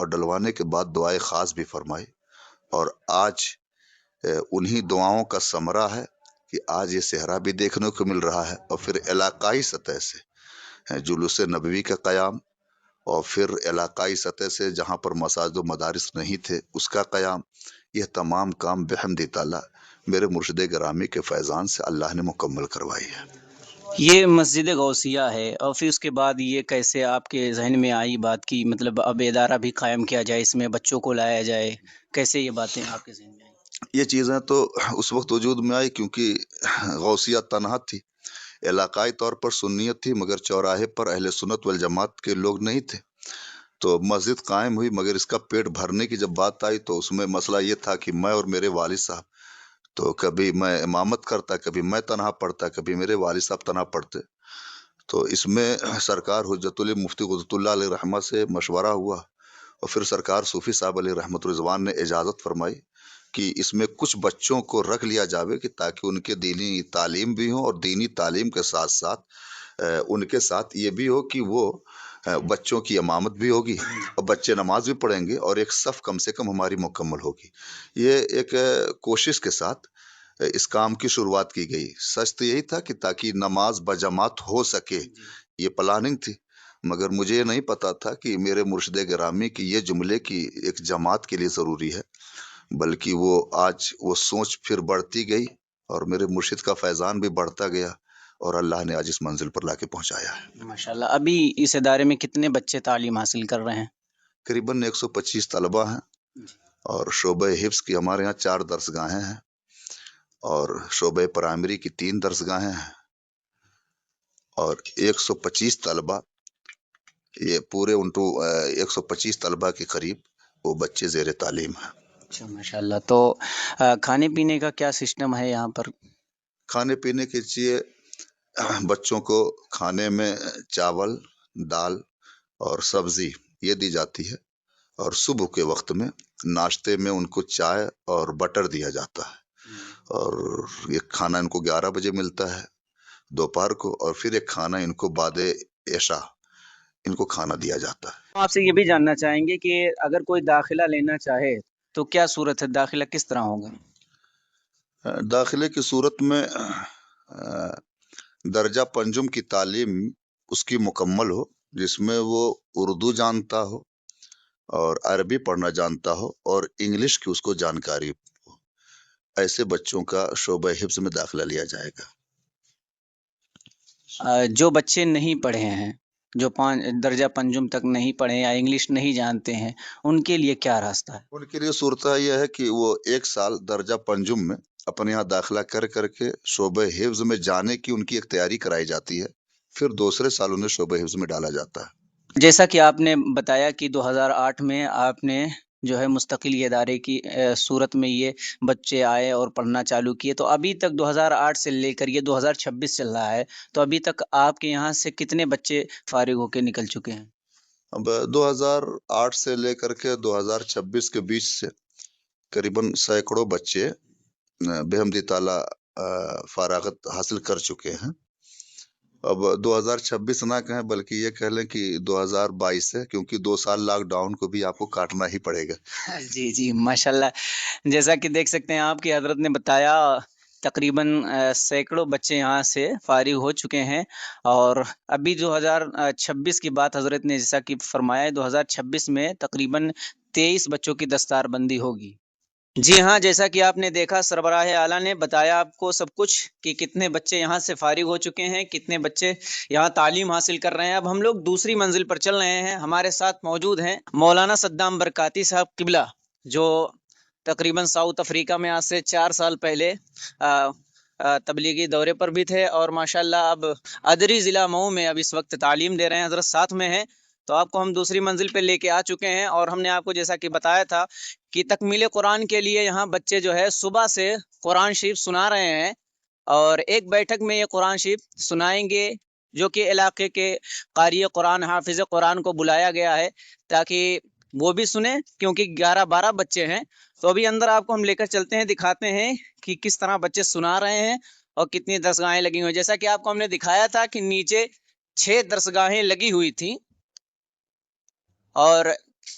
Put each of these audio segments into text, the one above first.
اور ڈلوانے کے بعد دعائیں خاص بھی فرمائی، اور آج انہی دعاؤں کا ثمرہ ہے کہ آج یہ صحرا بھی دیکھنے کو مل رہا ہے، اور پھر علاقائی سطح سے جلوس نبوی کا قیام، اور پھر علاقائی سطح سے جہاں پر مساجد و مدارس نہیں تھے اس کا قیام. یہ تمام کام بحمد تعالیٰ میرے مرشد گرامی کے فیضان سے اللہ نے مکمل کروائی ہے. یہ مسجد غوثیہ ہے، اور پھر اس کے بعد یہ کیسے آپ کے ذہن میں آئی بات کی مطلب اب ادارہ بھی قائم کیا جائے، اس میں بچوں کو لایا جائے، کیسے یہ باتیں آپ کے ذہن میں آئی؟ یہ چیزیں تو اس وقت وجود میں آئی کیونکہ غوثیہ تنہا تھی، علاقائی طور پر سنیت تھی، مگر چوراہے پر اہل سنت والجماعت کے لوگ نہیں تھے. تو مسجد قائم ہوئی، مگر اس کا پیٹ بھرنے کی جب بات آئی تو اس میں مسئلہ یہ تھا کہ میں اور میرے والد صاحب، تو کبھی میں امامت کرتا، کبھی میں تنہا پڑھتا، کبھی میرے والد صاحب تنہا پڑھتے. تو اس میں سرکار حجت اللہ مفتی قدرت اللہ علیہ رحمہ سے مشورہ ہوا، اور پھر سرکار صوفی صاحب علیہ رحمت رضوان نے اجازت فرمائی کہ اس میں کچھ بچوں کو رکھ لیا جاوے کہ تاکہ ان کے دینی تعلیم بھی ہوں، اور دینی تعلیم کے ساتھ ساتھ ان کے ساتھ یہ بھی ہو کہ وہ بچوں کی امامت بھی ہوگی، اور بچے نماز بھی پڑھیں گے، اور ایک صف کم سے کم ہماری مکمل ہوگی. یہ ایک کوشش کے ساتھ اس کام کی شروعات کی گئی. سچ تو یہی تھا کہ تاکہ نماز بجماعت ہو سکے، یہ پلاننگ تھی، مگر مجھے یہ نہیں پتا تھا کہ میرے مرشد گرامی کی یہ جملے کی ایک جماعت کے لیے ضروری ہے. بلکہ وہ آج وہ سوچ پھر بڑھتی گئی، اور میرے مرشد کا فیضان بھی بڑھتا گیا، اور اللہ نے آج اس منزل پر لا کے پہنچایا ہے. ماشاءاللہ. ابھی اس ادارے میں کتنے بچے تعلیم حاصل کر رہے ہیں؟ قریباً 125 طلبہ ہیں، اور شعبہ حفظ کی ہمارے یہاں 4 درسگاہیں ہیں، اور شعبہ پرائمری کی 3 درسگاہیں ہیں، اور 125 طلبہ، یہ پورے 125 طلبہ کے قریب وہ بچے زیر تعلیم ہیں. اچھا ماشاءاللہ. تو کھانے پینے کا کیا سسٹم ہے یہاں پر؟ کھانے پینے کے لیے بچوں کو کھانے میں چاول، دال اور سبزی یہ دی جاتی ہے، اور صبح کے وقت میں ناشتے میں ان کو چائے اور بٹر دیا جاتا ہے، اور یہ کھانا ان کو 11 بجے ملتا ہے دوپہر کو، اور پھر ایک کھانا ان کو بعد عشاء ان کو کھانا دیا جاتا ہے. آپ سے یہ بھی جاننا چاہیں گے کہ اگر کوئی داخلہ لینا چاہے تو کیا صورت ہے، داخلہ کس طرح ہوگا؟ داخلے کی صورت میں درجہ پنجم کی تعلیم اس کی مکمل ہو، جس میں وہ اردو جانتا ہو اور عربی پڑھنا جانتا ہو اور انگلش کی اس کو جانکاری ہو، ایسے بچوں کا شعبہ حفظ میں داخلہ لیا جائے گا. جو بچے نہیں پڑھے ہیں، جو درجہ پنجم تک نہیں پڑھے یا انگلش نہیں جانتے ہیں، ان کے لیے کیا راستہ ہے؟ ان کے لیے صورتہ یہ ہے کہ وہ 1 سال درجہ پنجم میں اپنے یہاں داخلہ کر کے شعبہ حفظ میں جانے کی ان کی ایک تیاری کرائی جاتی ہے، پھر دوسرے سال انہیں شعبہ حفظ میں ڈالا جاتا ہے. جیسا کہ آپ نے بتایا کہ 2008 میں آپ نے جو ہے مستقل ادارے کی صورت میں یہ بچے آئے اور پڑھنا چالو کیے، تو ابھی تک 2008 سے لے کر یہ 2026 چل رہا ہے، تو ابھی تک آپ کے یہاں سے کتنے بچے فارغ ہو کے نکل چکے ہیں؟ اب 2008 سے لے کر کے 2026 کے بیچ سے قریباً سینکڑوں بچے بحمد تعالیٰ فارغت حاصل کر چکے ہیں. اب 2026 نہ کہیں بلکہ یہ کہہ لیں کہ 2022 ہے، کیونکہ 2 سال لاک ڈاؤن کو بھی آپ کو کاٹنا ہی پڑے گا. جی جی ماشاءاللہ. جیسا کہ دیکھ سکتے ہیں آپ کی حضرت نے بتایا تقریباً سینکڑوں بچے یہاں سے فارغ ہو چکے ہیں، اور ابھی 2026 کی بات حضرت نے جیسا کہ فرمایا 2026 میں تقریباً 23 بچوں کی دستار بندی ہوگی. جی ہاں، جیسا کہ آپ نے دیکھا سربراہ اعلیٰ نے بتایا آپ کو سب کچھ کہ کتنے بچے یہاں سے فارغ ہو چکے ہیں، کتنے بچے یہاں تعلیم حاصل کر رہے ہیں. اب ہم لوگ دوسری منزل پر چل رہے ہیں. ہمارے ساتھ موجود ہیں مولانا صدام برکاتی صاحب قبلہ، جو تقریباً ساؤتھ افریقہ میں آج سے 4 سال پہلے تبلیغی دورے پر بھی تھے، اور ماشاءاللہ اب ادری ضلع مئو میں اب اس وقت تعلیم دے رہے ہیں. حضرت ساتھ میں ہیں، تو آپ کو ہم دوسری منزل پہ لے کے آ چکے ہیں، اور ہم نے آپ کو جیسا کہ بتایا تھا کہ تکمیل قرآن کے لیے یہاں بچے جو ہے صبح سے قرآن شریف سنا رہے ہیں، اور ایک بیٹھک میں یہ قرآن شریف سنائیں گے، جو کہ علاقے کے قاری قرآن حافظ قرآن کو بلایا گیا ہے تاکہ وہ بھی سنیں، کیونکہ 11-12 بچے ہیں. تو ابھی اندر آپ کو ہم لے کر چلتے ہیں، دکھاتے ہیں کہ کس طرح بچے سنا رہے ہیں اور کتنی درسگاہیں لگی ہوئی. جیسا کہ آپ کو ہم نے دکھایا تھا کہ نیچے 6 درسگاہیں لگی ہوئی تھیں، اور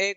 1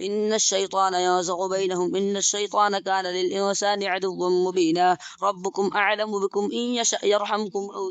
إن الشيطان ينزغ بينهم إن الشيطان كان للإنسان عدوا مبينا ربكم أعلم بكم إن يشأ يرحمكم أو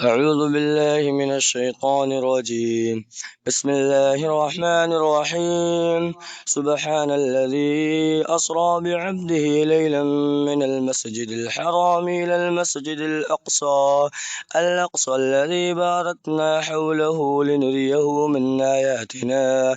أعوذ بالله من الشيطان الرجيم بسم الله الرحمن الرحيم سبحان الذي أسرى بعبده ليلا من المسجد الحرام إلى المسجد الأقصى الذي باركنا حوله لنريه من آياتنا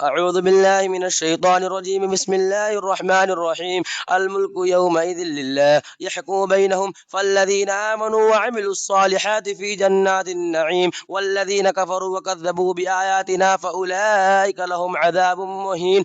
أعوذ بالله من الشيطان الرجيم بسم الله الرحمن الرحيم الملك يومئذ لله يحكم بينهم فالذين آمنوا وعملوا الصالحات في جنات النعيم والذين كفروا وكذبوا بآياتنا فأولئك لهم عذاب مهين।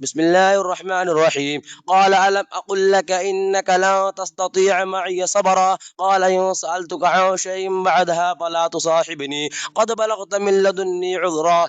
بسم الله الرحمن الرحيم قال ألم أقل لك إنك لن تستطيع معي صبرا قال إن سألتك عن شيء بعدها فلا تصاحبني قد بلغت من لدني عذرا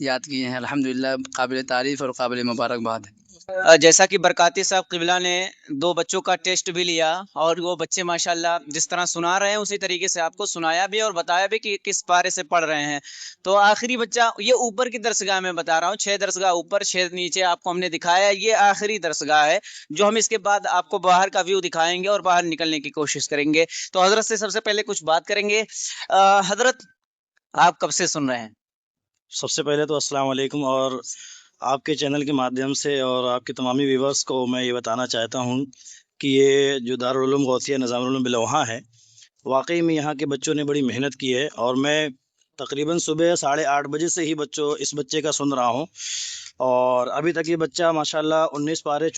یاد کیے ہیں. الحمدللہ قابل تعریف اور قابل مبارکباد ہے. جیسا کہ برکاتی صاحب قبلہ نے 2 بچوں کا ٹیسٹ بھی لیا اور وہ بچے ماشاءاللہ جس طرح سنا رہے ہیں اسی طریقے سے آپ کو سنایا بھی اور بتایا بھی کہ کس پارے سے پڑھ رہے ہیں. تو آخری بچہ یہ اوپر کی درسگاہ میں بتا رہا ہوں، 6 درسگاہ اوپر 6 نیچے آپ کو ہم نے دکھایا. یہ آخری درسگاہ ہے جو ہم اس کے بعد آپ کو باہر کا ویو دکھائیں گے اور باہر نکلنے کی کوشش کریں گے. تو حضرت سے سب سے پہلے کچھ بات کریں گے. حضرت آپ کب سے سن رہے ہیں؟ سب سے پہلے تو السلام علیکم، اور آپ کے چینل کے مادھیم سے اور آپ کے تمامی ویورز کو میں یہ بتانا چاہتا ہوں کہ یہ جو دارالعلوم غوثیہ نظام العلوم بلوہاں ہے، واقعی میں یہاں کے بچوں نے بڑی محنت کی ہے، اور میں تقریباً صبح 8:30 بجے سے ہی اس بچے کا سن رہا ہوں، اور ابھی تک یہ بچہ ماشاءاللہ 19 پارے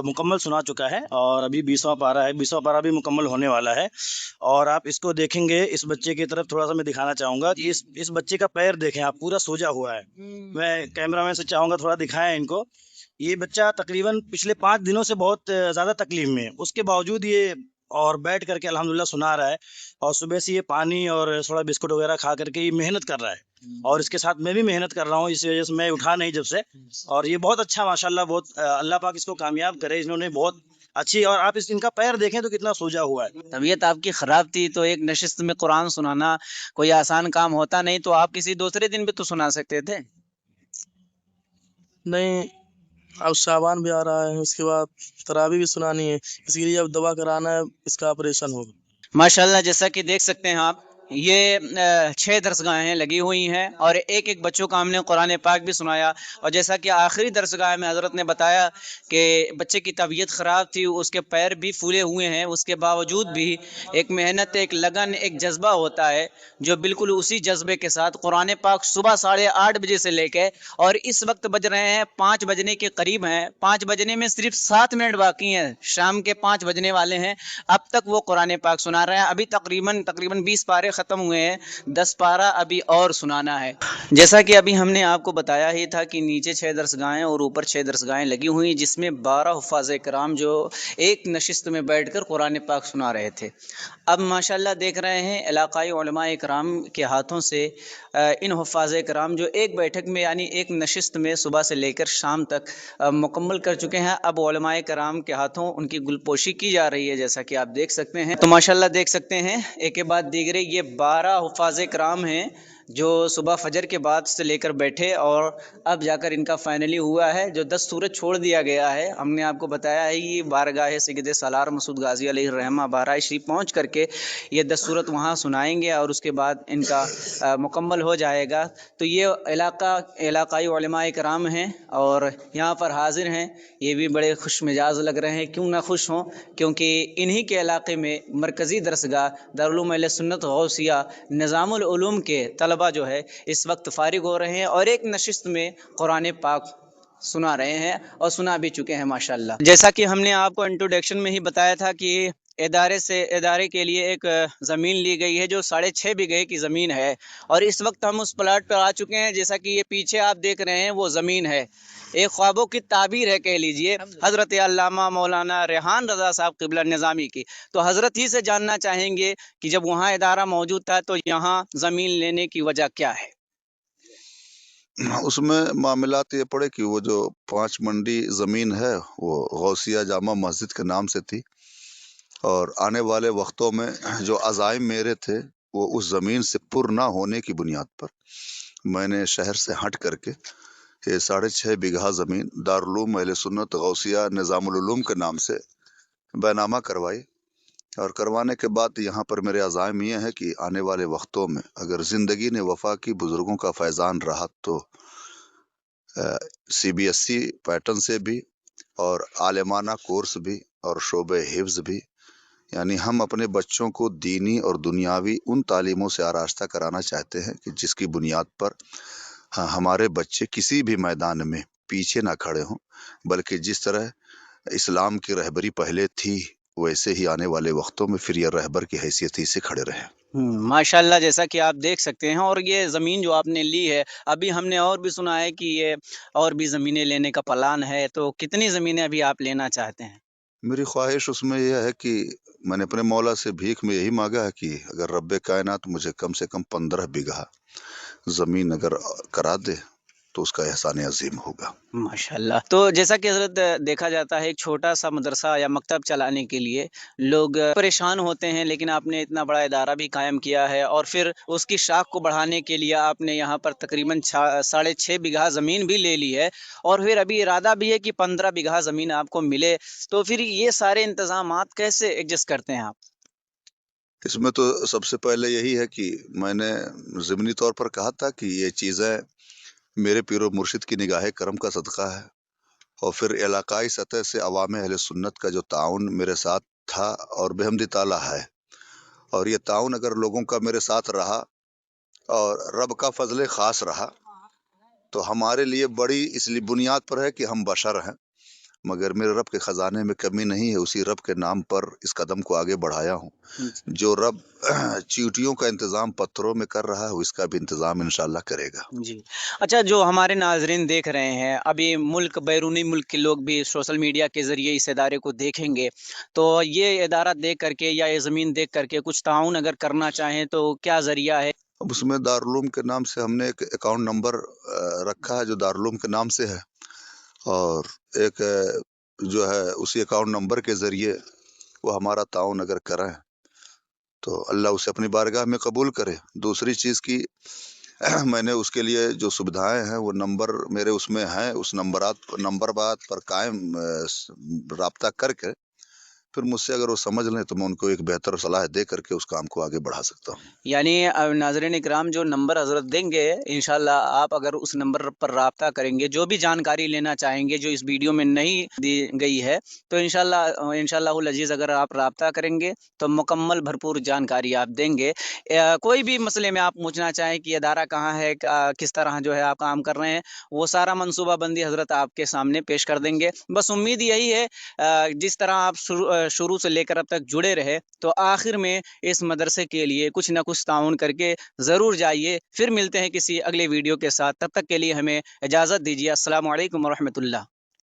مکمل سنا چکا ہے، اور ابھی 20واں پارہ ہے، 20واں پارہ بھی مکمل ہونے والا ہے. اور آپ اس کو دیکھیں گے، اس بچے کی طرف تھوڑا سا میں دکھانا چاہوں گا کہ اس بچے کا پیر دیکھیں آپ، پورا سوجا ہوا ہے. میں کیمرہ مین سے چاہوں گا تھوڑا دکھائیں ان کو. یہ بچہ تقریباً پچھلے 5 دنوں سے بہت زیادہ تکلیف میں ہے، اس کے باوجود یہ اور بیٹھ کر کے الحمدللہ سنا رہا ہے، اور صبح سے یہ پانی اور تھوڑا بسکٹ وغیرہ کھا کر کے یہ محنت کر رہا ہے، اور اس کے ساتھ میں بھی محنت کر رہا ہوں، اس وجہ سے میں اٹھا نہیں جب سے. اور یہ بہت اچھا ماشاءاللہ، بہت اللہ پاک اس کو کامیاب کرے. انہوں نے بہت اچھی، اور آپ ان کا پیر دیکھیں تو کتنا سوجا ہوا ہے. طبیعت آپ کی خراب تھی تو ایک نشست میں قرآن سنانا کوئی آسان کام ہوتا نہیں، تو آپ کسی دوسرے دن بھی تو سنا سکتے تھے. نہیں، اب شعبان بھی آ رہا ہے، اس کے بعد تراویح بھی سنانی ہے، اس کے لیے اب دوا کرانا ہے، اس کا آپریشن ہوگا. ماشاءاللہ جیسا کہ دیکھ سکتے ہیں آپ، یہ 6 درسگاہیں لگی ہوئی ہیں اور ایک ایک بچوں کا ہم نے قرآن پاک بھی سنایا. اور جیسا کہ آخری درسگاہ میں حضرت نے بتایا کہ بچے کی طبیعت خراب تھی، اس کے پیر بھی پھولے ہوئے ہیں، اس کے باوجود بھی ایک محنت، ایک لگن، ایک جذبہ ہوتا ہے جو بالکل اسی جذبے کے ساتھ قرآن پاک صبح 8:30 بجے سے لے کے اور اس وقت بج رہے ہیں 5 بجنے کے قریب ہیں، 5 بجنے میں صرف 7 منٹ باقی ہیں، شام کے 5 بجنے والے ہیں، اب تک وہ قرآن پاک سنا رہے ہیں. ابھی تقریباً 20 پارے ختم ہوئے ہیں، 10 پارہ ابھی اور سنانا ہے. جیسا کہ ابھی ہم نے آپ کو بتایا ہی تھا کہ نیچے 6 درسگاہیں اور اوپر 6 درسگاہیں لگی ہوئی، جس میں 12 حفاظ کرام جو ایک نشست میں بیٹھ کر قرآن پاک سنا رہے تھے. اب ماشاءاللہ دیکھ رہے ہیں علاقائی علماء کرام کے ہاتھوں سے ان حفاظ کرام جو ایک بیٹھک میں یعنی ایک نشست میں صبح سے لے کر شام تک مکمل کر چکے ہیں، اب علماء کرام کے ہاتھوں ان کی گلپوشی کی جا رہی ہے، جیسا کہ آپ دیکھ سکتے ہیں. تو ماشاءاللہ دیکھ سکتے ہیں ایک کے بعد دیگرے یہ 12 حفاظ کرام ہیں جو صبح فجر کے بعد سے لے کر بیٹھے، اور اب جا کر ان کا فائنلی ہوا ہے جو 10 سورت چھوڑ دیا گیا ہے. ہم نے آپ کو بتایا ہے یہ بارگاہ سید سالار مسعود غازی علیہ الرحمہ بارہ شریف پہنچ کر کے یہ 10 سورت وہاں سنائیں گے اور اس کے بعد ان کا مکمل ہو جائے گا. تو یہ علاقائی علماء کرام ہیں اور یہاں پر حاضر ہیں، یہ بھی بڑے خوش مزاج لگ رہے ہیں، کیوں نہ خوش ہوں، کیونکہ انہی کے علاقے میں مرکزی درسگاہ دارالعلوم اہل سنت غوثیہ نظام العلوم کے طلبہ جو ہے اس وقت فارغ ہو رہے ہیں اور ایک نشست میں قرآن پاک سنا رہے ہیں اور سنا بھی چکے ہیں ماشاءاللہ. جیسا کہ ہم نے آپ کو انٹروڈکشن میں ہی بتایا تھا کہ ادارے کے لیے ایک زمین لی گئی ہے جو 6.5 بیگھے کی زمین ہے، اور اس وقت ہم اس پلاٹ پر آ چکے ہیں. جیسا کہ یہ پیچھے آپ دیکھ رہے ہیں وہ زمین ہے، ایک خوابوں کی تعبیر ہے کہہ لیجئے حضرت علامہ مولانا ریحان رضا صاحب قبلہ نظامی کی. تو حضرت ہی سے جاننا چاہیں گے کہ جب وہاں ادارہ موجود تھا تو یہاں زمین لینے کی وجہ کیا ہے؟ اس میں معاملات یہ پڑے کہ وہ جو 5 منڈی زمین ہے وہ غوثیہ جامع مسجد کے نام سے تھی، اور آنے والے وقتوں میں جو عزائم میرے تھے وہ اس زمین سے پر نہ ہونے کی بنیاد پر میں نے شہر سے ہٹ کر کے یہ 6.5 بیگھہ زمین دارالعلوم اہل سنت غوثیہ نظام العلوم کے نام سے بینامہ کروائی. اور کروانے کے بعد یہاں پر میرے عزائم یہ ہے کہ آنے والے وقتوں میں اگر زندگی نے وفا کی، بزرگوں کا فیضان رہا، تو CBSE پیٹرن سے بھی اور عالمانہ کورس بھی اور شعبہ حفظ بھی، یعنی ہم اپنے بچوں کو دینی اور دنیاوی ان تعلیموں سے آراستہ کرانا چاہتے ہیں کہ جس کی بنیاد پر ہمارے بچے کسی بھی میدان میں پیچھے نہ کھڑے ہوں، بلکہ جس طرح اسلام کی رہبری پہلے تھی ویسے ہی آنے والے وقتوں میں پھر یہ رہبر کی حیثیت ہی سے کھڑے رہیں. ماشاءاللہ جیسا کہ آپ دیکھ سکتے ہیں، اور یہ زمین جو آپ نے لی ہے، ابھی ہم نے اور بھی سنا ہے کہ یہ اور بھی زمینیں لینے کا پلان ہے، تو کتنی زمینیں ابھی آپ لینا چاہتے ہیں؟ میری خواہش اس میں یہ ہے کہ میں نے اپنے مولا سے بھیک میں یہی مانگا ہے کہ اگر رب کائنات مجھے کم سے کم 15 بیگھہ زمین اگر کرا دے تو اس کا احسان عظیم ہوگا۔ ماشاءاللہ۔ تو جیسا کہ حضرت دیکھا جاتا ہے ایک چھوٹا سا مدرسہ یا مکتب چلانے کے لیے لوگ پریشان ہوتے ہیں، لیکن آپ نے اتنا بڑا ادارہ بھی قائم کیا ہے، اور پھر اس کی شاخ کو بڑھانے کے لیے آپ نے یہاں پر تقریباً 6.5 بیگھہ زمین بھی لے لی ہے، اور پھر ابھی ارادہ بھی ہے کہ 15 بیگھہ زمین آپ کو ملے، تو پھر یہ سارے انتظامات کیسے ایڈجسٹ کرتے ہیں آپ؟ اس میں تو سب سے پہلے یہی ہے کہ میں نے ضمنی طور پر کہا تھا کہ یہ چیزیں میرے پیر و مرشد کی نگاہ کرم کا صدقہ ہے، اور پھر علاقائی سطح سے عوام اہل سنت کا جو تعاون میرے ساتھ تھا اور بحمد تعالیٰ ہے، اور یہ تعاون اگر لوگوں کا میرے ساتھ رہا اور رب کا فضل خاص رہا تو ہمارے لیے بڑی اس لیے بنیاد پر ہے کہ ہم بشر ہیں، مگر میرے رب کے خزانے میں کمی نہیں ہے، اسی رب کے نام پر اس قدم کو آگے بڑھایا ہوں۔ جو رب چیوٹیوں کا انتظام پتھروں میں کر رہا ہے، اس کا بھی انتظام انشاءاللہ کرے گا۔ جی اچھا، جو ہمارے ناظرین دیکھ رہے ہیں، ابھی ملک بیرونی ملک کے لوگ بھی سوشل میڈیا کے ذریعے اس ادارے کو دیکھیں گے، تو یہ ادارہ دیکھ کر کے یا یہ زمین دیکھ کر کے کچھ تعاون اگر کرنا چاہیں تو کیا ذریعہ ہے؟ اب اس میں دارالعلوم کے نام سے ہم نے ایک اکاؤنٹ نمبر رکھا ہے جو دارالعلوم کے نام سے ہے، اور ایک جو ہے اسی اکاؤنٹ نمبر کے ذریعے وہ ہمارا تعاون اگر کریں تو اللہ اسے اپنی بارگاہ میں قبول کرے۔ دوسری چیز کی میں نے اس کے لیے جو سویدھائیں ہیں وہ نمبر میرے اس میں ہیں، اس نمبر بات پر قائم رابطہ کر کے پھر مجھ سے اگر وہ سمجھ لیں تو میں ان کو ایک بہتر صلاح دے کر کے اس کام کو آگے بڑھا سکتا ہوں۔ یعنی ناظرین اکرام، جو نمبر حضرت دیں گے انشاءاللہ آپ اگر اس نمبر پر رابطہ کریں گے، جو بھی جانکاری لینا چاہیں گے جو اس ویڈیو میں نہیں دی گئی ہے، تو انشاءاللہ العزیز اگر آپ رابطہ کریں گے تو مکمل بھرپور جانکاری آپ دیں گے۔ کوئی بھی مسئلے میں آپ پوچھنا چاہیں کہ ادارہ کہاں ہے، کس طرح جو ہے آپ کام کر رہے ہیں، وہ سارا منصوبہ بندی حضرت آپ کے سامنے پیش کر دیں گے۔ بس امید یہی ہے جس طرح آپ شروع سے لے کر اب تک جڑے رہے تو آخر میں اس مدرسے کے لیے کچھ نہ کچھ تعاون کر کے ضرور جائیے۔ پھر ملتے ہیں کسی اگلے ویڈیو کے ساتھ، تب تک کے لیے ہمیں اجازت دیجیے۔ السلام علیکم ورحمۃ اللہ۔